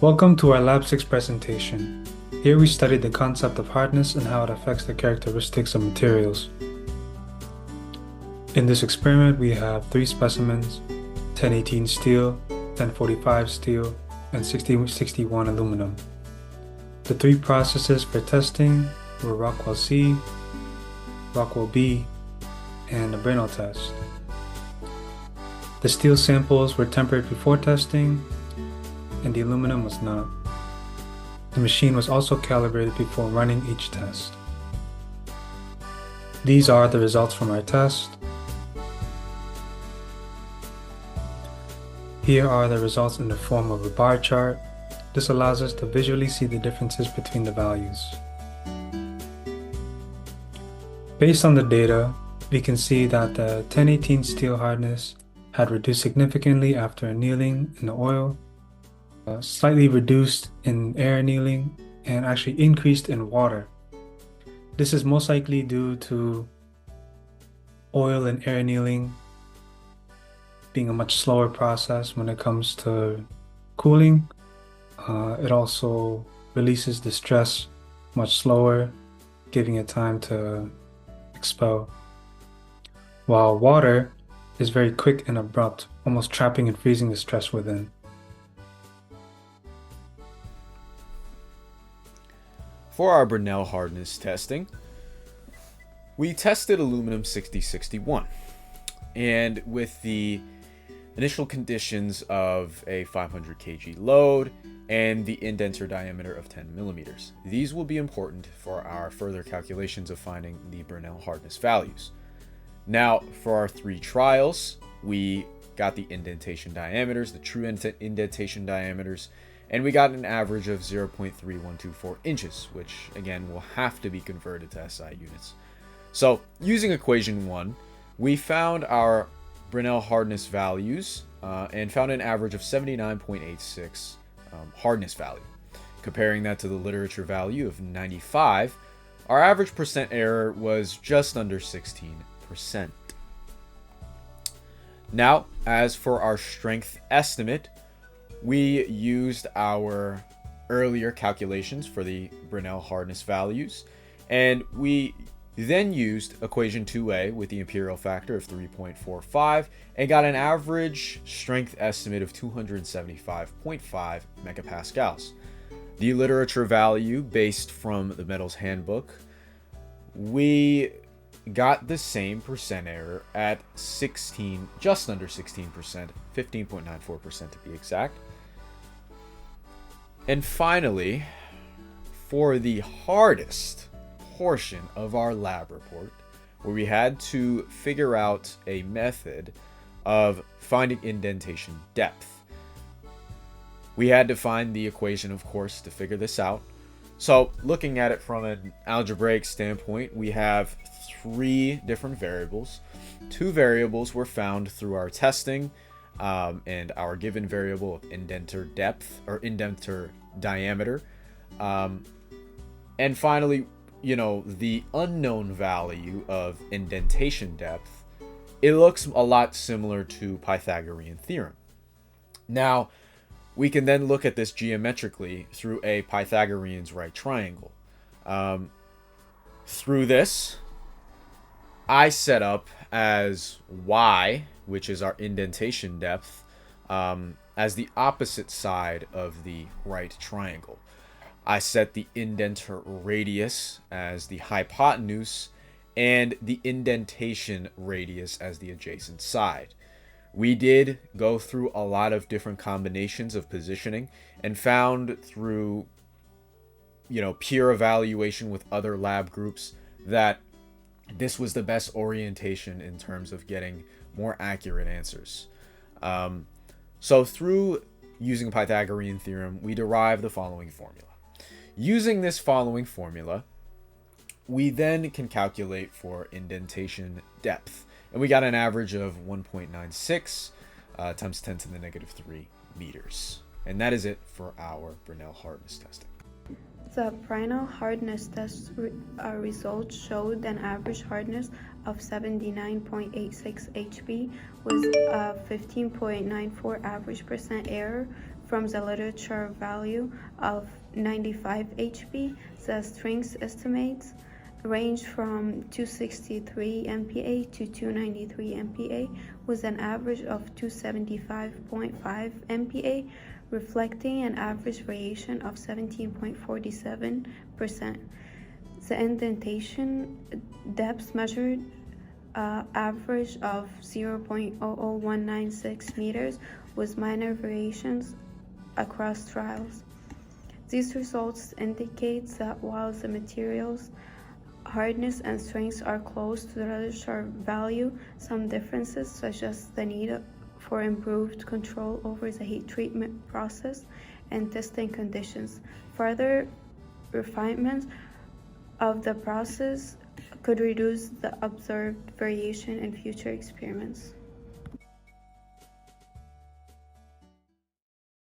Welcome to our Lab 6 presentation. Here we studied the concept of hardness and how it affects the characteristics of materials. In this experiment, we have 3 specimens, 1018 steel, 1045 steel, and 6061 aluminum. The 3 processes for testing were Rockwell C, Rockwell B, and a Brenner test. The steel samples were tempered before testing, and the aluminum was not. The machine was also calibrated before running each test. These are the results from our test. Here are the results in the form of a bar chart. This allows us to visually see the differences between the values. Based on the data, we can see that the 1018 steel hardness had reduced significantly after annealing in the oil, slightly reduced in air annealing, and actually increased in water. This is most likely due to oil and air annealing being a much slower process when it comes to cooling. It also releases the stress much slower, giving it time to expel. While water is very quick and abrupt, almost trapping and freezing the stress within. For our Brenner hardness testing, we tested aluminum 6061, and with the initial conditions of a 500 kg load and the indenter diameter of 10 millimeters. These will be important for our further calculations of finding the Brenner hardness values. Now, for our 3 trials, we got the indentation diameters, the true indentation diameters, and we got an average of 0.3124 inches, which again will have to be converted to SI units. So using equation 1, we found our Brenner hardness values and found an average of 79.86 hardness value. Comparing that to the literature value of 95, our average percent error was just under 16%. Now, as for our strength estimate, we used our earlier calculations for the Brenner hardness values, and we then used equation 2a with the imperial factor of 3.45 and got an average strength estimate of 275.5 megapascals. The literature value based from the Metals Handbook, we got the same percent error at just under 16%, 15.94% to be exact. And finally, for the hardest portion of our lab report, where we had to figure out a method of finding indentation depth, we had to find the equation, of course, to figure this out. So looking at it from an algebraic standpoint, we have 3 different variables. 2 variables were found through our testing, and our given variable of indenter depth or indenter diameter. And finally, the unknown value of indentation depth, it looks a lot similar to Pythagorean theorem. Now, we can then look at this geometrically through a Pythagorean's right triangle. Through this, I set up as y, which is our indentation depth, as the opposite side of the right triangle. I set the indenter radius as the hypotenuse and the indentation radius as the adjacent side. We did go through a lot of different combinations of positioning and found through peer evaluation with other lab groups that this was the best orientation in terms of getting more accurate answers. So through using Pythagorean theorem, we derive the following formula. Using this following formula, we then can calculate for indentation depth. And we got an average of 1.96 times 10 to the negative 3 meters. And that is it for our Brenner hardness testing. The Brenner hardness test results showed an average hardness of 79.86 HB with a 15.94 average percent error from the literature value of 95 HP. The strength estimates range from 263 MPa to 293 MPa, with an average of 275.5 MPa, reflecting an average variation of 17.47%. The indentation depth measured average of 0.00196 meters, with minor variations across trials. These results indicate that while the materials hardness and strength are close to the literature value, some differences, such as the need for improved control over the heat treatment process and testing conditions, further refinements of the process could reduce the observed variation in future experiments.